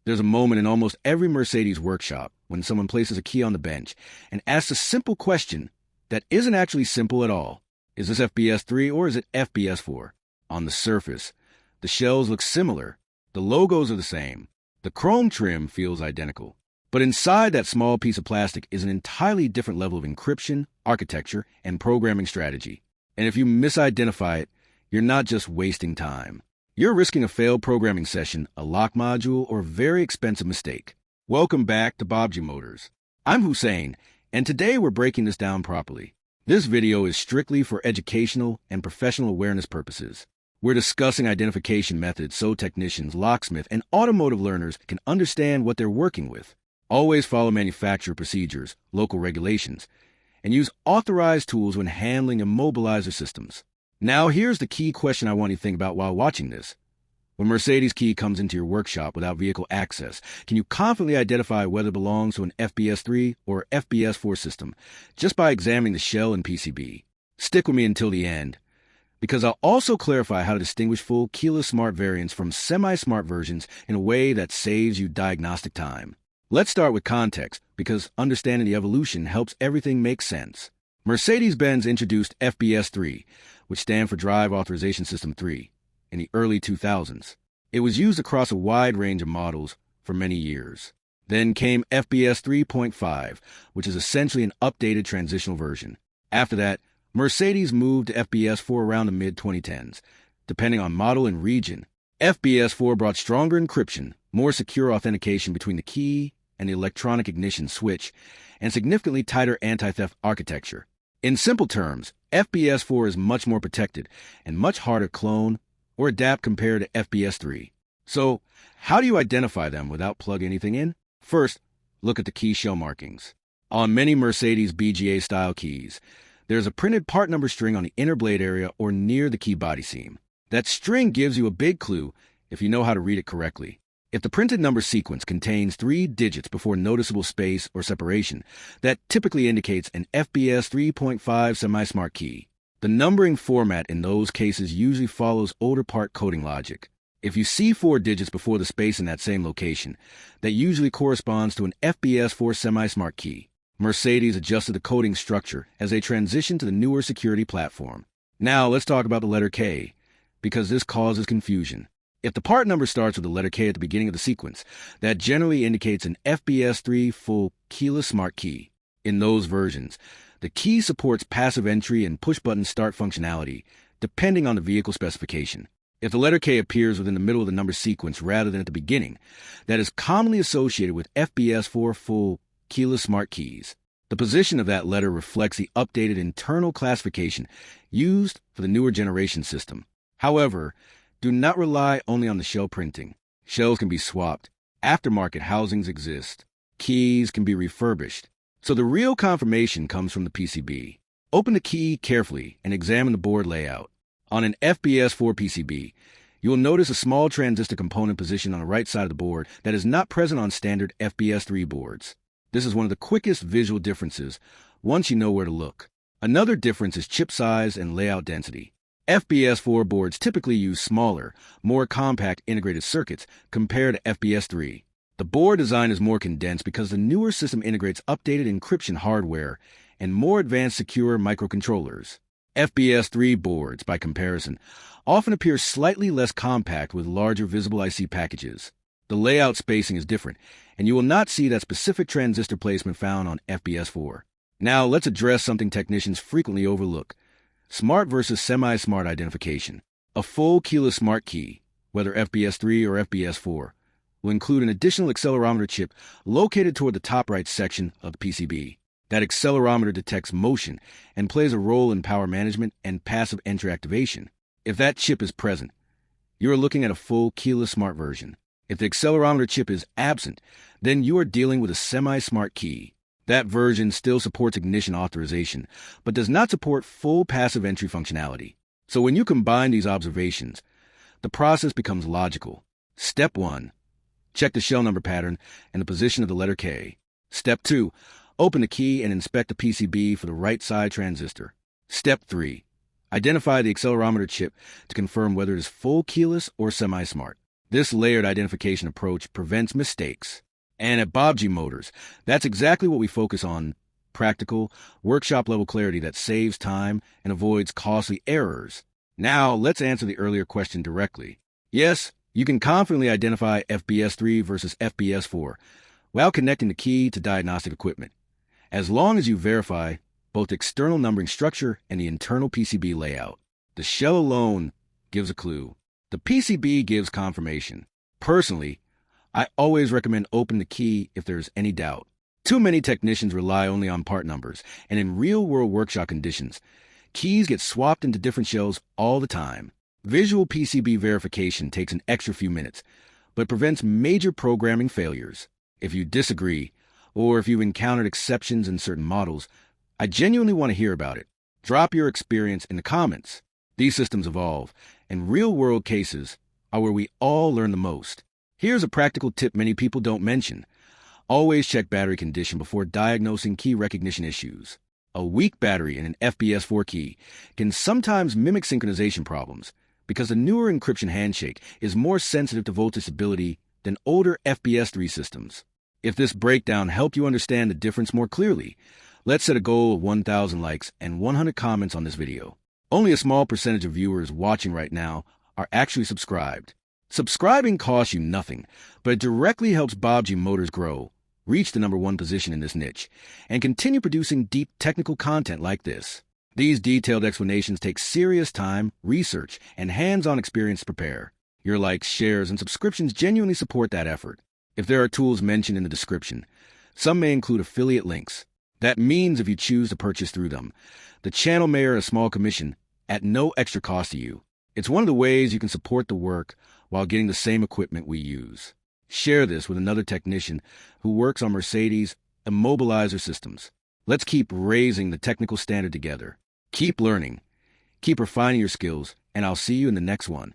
There's a moment in almost every Mercedes workshop when someone places a key on the bench and asks a simple question that isn't actually simple at all. Is this FBS3 or is it FBS4? On the surface, the shells look similar, the logos are the same, the chrome trim feels identical. But inside that small piece of plastic is an entirely different level of encryption, architecture, and programming strategy. And if you misidentify it, you're not just wasting time. You're risking a failed programming session, a lock module, or a very expensive mistake. Welcome back to Baabji Motors. I'm Hussein, and today we're breaking this down properly. This video is strictly for educational and professional awareness purposes. We're discussing identification methods so technicians, locksmith, and automotive learners can understand what they're working with. Always follow manufacturer procedures, local regulations, and use authorized tools when handling Immobilizer systems. Now, here's the key question I want you to think about while watching this. When Mercedes key comes into your workshop without vehicle access, can you confidently identify whether it belongs to an FBS3 or FBS4 system just by examining the shell and PCB? Stick with me until the end, because I'll also clarify how to distinguish full keyless smart variants from semi-smart versions in a way that saves you diagnostic time. Let's start with context, because understanding the evolution helps everything make sense. Mercedes-Benz introduced FBS3, which stands for Drive Authorization System 3, in the early 2000s. It was used across a wide range of models for many years. Then came FBS 3.5, which is essentially an updated transitional version. After that, Mercedes moved to FBS4 around the mid-2010s, depending on model and region. FBS4 brought stronger encryption, more secure authentication between the key and the electronic ignition switch, and significantly tighter anti-theft architecture. In simple terms, FBS4 is much more protected and much harder to clone or adapt compared to FBS3. So, how do you identify them without plugging anything in? First, look at the key shell markings. On many Mercedes BGA-style keys, there's a printed part number string on the inner blade area or near the key body seam. That string gives you a big clue if you know how to read it correctly. If the printed number sequence contains 3 digits before noticeable space or separation, that typically indicates an FBS 3.5 semi-smart key. The numbering format in those cases usually follows older part coding logic. If you see 4 digits before the space in that same location, that usually corresponds to an FBS4 semi-smart key. Mercedes adjusted the coding structure as they transitioned to the newer security platform. Now let's talk about the letter K, because this causes confusion. If the part number starts with the letter K at the beginning of the sequence, that generally indicates an FBS3 full keyless smart key. In those versions, the key supports passive entry and push-button start functionality, depending on the vehicle specification. If the letter K appears within the middle of the number sequence rather than at the beginning, that is commonly associated with FBS4 full keyless smart keys. The position of that letter reflects the updated internal classification used for the newer generation system. However, do not rely only on the shell printing. Shells can be swapped. Aftermarket housings exist. Keys can be refurbished. So the real confirmation comes from the PCB. Open the key carefully and examine the board layout. On an FBS4 PCB, you will notice a small transistor component positioned on the right side of the board that is not present on standard FBS3 boards. This is one of the quickest visual differences once you know where to look. Another difference is chip size and layout density. FBS4 boards typically use smaller, more compact integrated circuits compared to FBS3. The board design is more condensed because the newer system integrates updated encryption hardware and more advanced secure microcontrollers. FBS3 boards, by comparison, often appear slightly less compact with larger visible IC packages. The layout spacing is different, and you will not see that specific transistor placement found on FBS4. Now let's address something technicians frequently overlook. Smart versus semi-smart identification. A full keyless smart key, whether FBS3 or FBS4, will include an additional accelerometer chip located toward the top right section of the PCB. That accelerometer detects motion and plays a role in power management and passive entry activation. If that chip is present, you are looking at a full keyless smart version. If the accelerometer chip is absent, then you are dealing with a semi-smart key. That version still supports ignition authorization, but does not support full passive entry functionality. So when you combine these observations, the process becomes logical. Step 1. Check the shell number pattern and the position of the letter K. Step 2. Open the key and inspect the PCB for the right side transistor. Step 3. Identify the accelerometer chip to confirm whether it is full keyless or semi-smart. This layered identification approach prevents mistakes. And at Baabji Motors, that's exactly what we focus on: practical, workshop-level clarity that saves time and avoids costly errors. Now, let's answer the earlier question directly. Yes, you can confidently identify FBS3 versus FBS4 while connecting the key to diagnostic equipment, as long as you verify both external numbering structure and the internal PCB layout. The shell alone gives a clue. The PCB gives confirmation. Personally, I always recommend opening the key if there's any doubt. Too many technicians rely only on part numbers, and in real-world workshop conditions, keys get swapped into different shells all the time. Visual PCB verification takes an extra few minutes, but prevents major programming failures. If you disagree, or if you've encountered exceptions in certain models, I genuinely want to hear about it. Drop your experience in the comments. These systems evolve, and real-world cases are where we all learn the most. Here's a practical tip many people don't mention. Always check battery condition before diagnosing key recognition issues. A weak battery in an FBS4 key can sometimes mimic synchronization problems because the newer encryption handshake is more sensitive to voltage stability than older FBS3 systems. If this breakdown helped you understand the difference more clearly, let's set a goal of 1,000 likes and 100 comments on this video. Only a small percentage of viewers watching right now are actually subscribed. Subscribing costs you nothing, but it directly helps Baabji Motors grow, reach the #1 position in this niche, and continue producing deep technical content like this. These detailed explanations take serious time, research, and hands-on experience to prepare. Your likes, shares, and subscriptions genuinely support that effort. If there are tools mentioned in the description, some may include affiliate links. That means if you choose to purchase through them, the channel may earn a small commission at no extra cost to you. It's one of the ways you can support the work while getting the same equipment we use. Share this with another technician who works on Mercedes Immobilizer systems. Let's keep raising the technical standard together. Keep learning, keep refining your skills, and I'll see you in the next one.